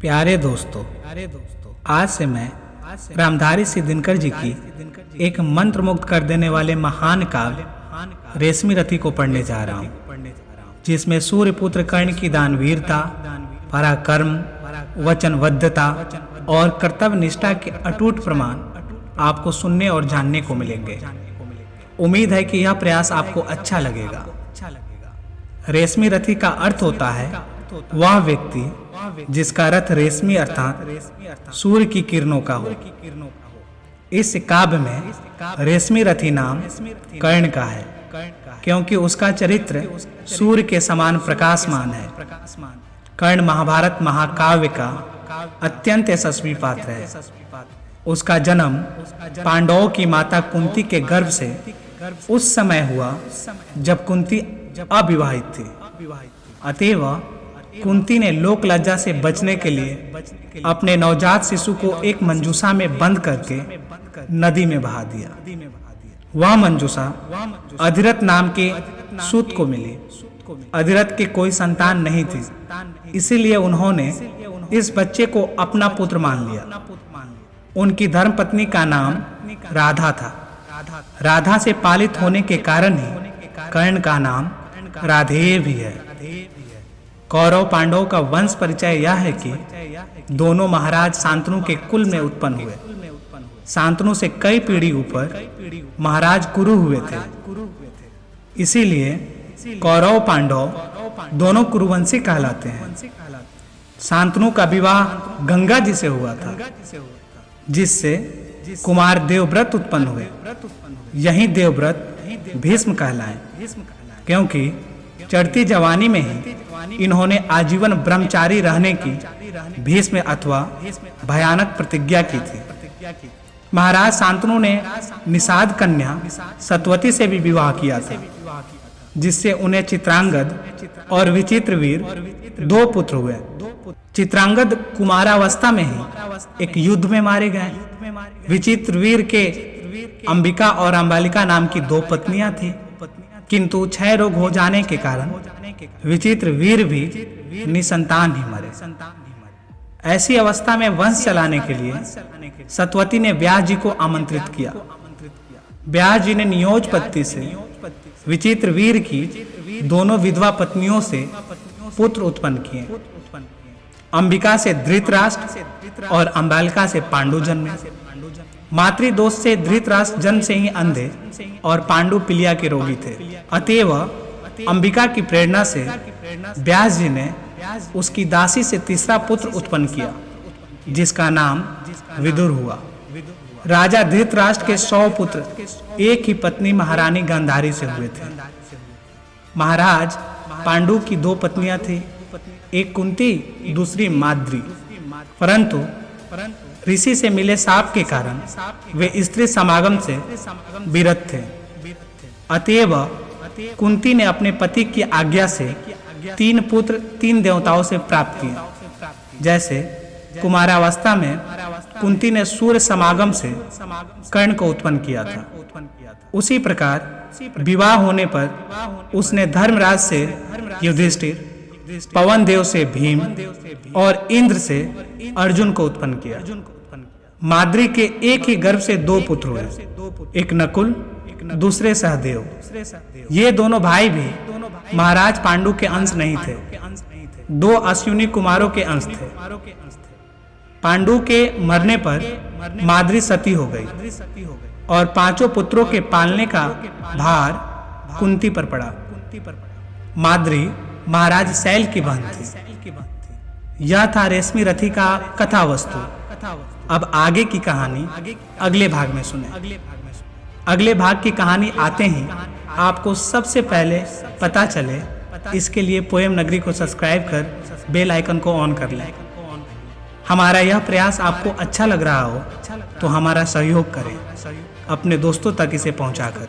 प्यारे दोस्तों, आज से मैं रामधारी सिंह दिनकर जी की एक मंत्र मुग्ध कर देने वाले महान काव्य रेशमी रथी को पढ़ने जा रहा हूँ, जिसमें सूर्यपुत्र कर्ण की दानवीरता, पराक्रम, वचनबद्धता और कर्तव्य निष्ठा के अटूट प्रमाण आपको सुनने और जानने को मिलेंगे। उम्मीद है कि यह प्रयास आपको अच्छा लगेगा। रेशमी रथी का अर्थ होता है वह व्यक्ति जिसका रथ रेशमी अर्थात सूर्य की किरणों का हो। इस काव्य में रेशमी रथी नाम कर्ण का है, क्योंकि उसका चरित्र सूर्य के समान प्रकाशमान है। कर्ण महाभारत महाकाव्य का अत्यंत यशस्वी पात्र है। उसका जन्म पांडवों की माता कुंती के गर्भ से उस समय हुआ जब कुंती अविवाहित थी। अतएव कुंती ने लोक लज्जा से बचने के लिए अपने नवजात शिशु को एक मंजूषा में बंद करके नदी में बहा दिया। वह मंजूषा अधिरथ नाम के सूत को मिली। अधिरथ के कोई संतान नहीं थी, इसीलिए उन्होंने इस बच्चे को अपना पुत्र मान लिया। उनकी धर्मपत्नी का नाम राधा था। राधा से पालित होने के कारण ही कर्ण का नाम राधेय भी है। कौरव पांडवों का वंश परिचय यह है कि दोनों महाराज शांतनु के कुल में उत्पन्न हुए। शांतनु से कई पीढ़ी ऊपर महाराज कुरु हुए थे। इसीलिए कौरव पांडव दोनों कुरुवंशी कहलाते हैं। शांतनु का विवाह गंगा जी से हुआ था, जिससे कुमार देवव्रत उत्पन्न हुए। यही देवव्रत भीष्म कहलाए, क्योंकि चढ़ती जवानी में ही इन्होंने आजीवन ब्रह्मचारी रहने की भीष्म अथवा भयानक प्रतिज्ञा की थी। महाराज शांतनु ने निषाद कन्या सतवती से भी विवाह किया था, जिससे उन्हें चित्रांगद और विचित्रवीर दो पुत्र हुए। चित्रांगद कुमारावस्था में ही एक युद्ध में मारे गए। विचित्रवीर के अंबिका और अंबालिका नाम की दो पत्नियां थी, किंतु क्षय रोग हो जाने के कारण विचित्रवीर भी निसंतान ही मरे। ऐसी अवस्था में वंश चलाने के लिए सतवती ने व्यास जी को आमंत्रित किया। व्यास जी ने नियोजपत्ति से विचित्रवीर की दोनों विधवा पत्नियों से पुत्र उत्पन्न किए। अंबिका से धृतराष्ट्र और अंबालिका से पांडु जन्मे। मातृदोष से धृतराष्ट्र जन्म से ही अंधे और पांडु पीलिया के रोगी थे। अतएव अंबिका की प्रेरणा से व्यास जी ने उसकी दासी से तीसरा पुत्र उत्पन्न किया, जिसका नाम विदुर हुआ। राजा धृतराष्ट्र के 100 पुत्र एक ही पत्नी महारानी गांधारी से हुए थे। महाराज पांडु की दो पत्नियां थी, एक कुंती, दूसरी माद्री। परंतु ऋषि से मिले शाप के कारण वे स्त्री समागम से विरत थे। अतएव कुंती ने अपने पति की आज्ञा से 3 पुत्र 3 देवताओं से प्राप्त किए। जैसे कुमारावस्था में कुंती ने सूर्य समागम से कर्ण को उत्पन्न किया था, उसी प्रकार विवाह होने पर उसने धर्मराज से युधिष्ठिर, पवन देव से भीम और इंद्र से अर्जुन को उत्पन्न किया। माद्री के एक ही गर्भ से 2 पुत्र हुए, एक नकुल, दूसरे सहदेव। ये दोनों भाई भी महाराज पांडु के अंश नहीं थे, 2 अश्विनी कुमारों के अंश थे। पांडु के मरने पर माद्री सती हो गई और 5 पुत्रों के पालने का भार कुंती पर पड़ा। माद्री महाराज शैल की बहन थी। यह था रेशमी रथी का कथा वस्तु। अब आगे की कहानी अगले भाग में सुने। अगले भाग की कहानी आते ही आपको सबसे पहले पता चले, इसके लिए पोएम नगरी को सब्सक्राइब कर बेल आइकन को ऑन कर लें। हमारा यह प्रयास आपको अच्छा लग रहा हो तो हमारा सहयोग करें, अपने दोस्तों तक इसे पहुंचाकर।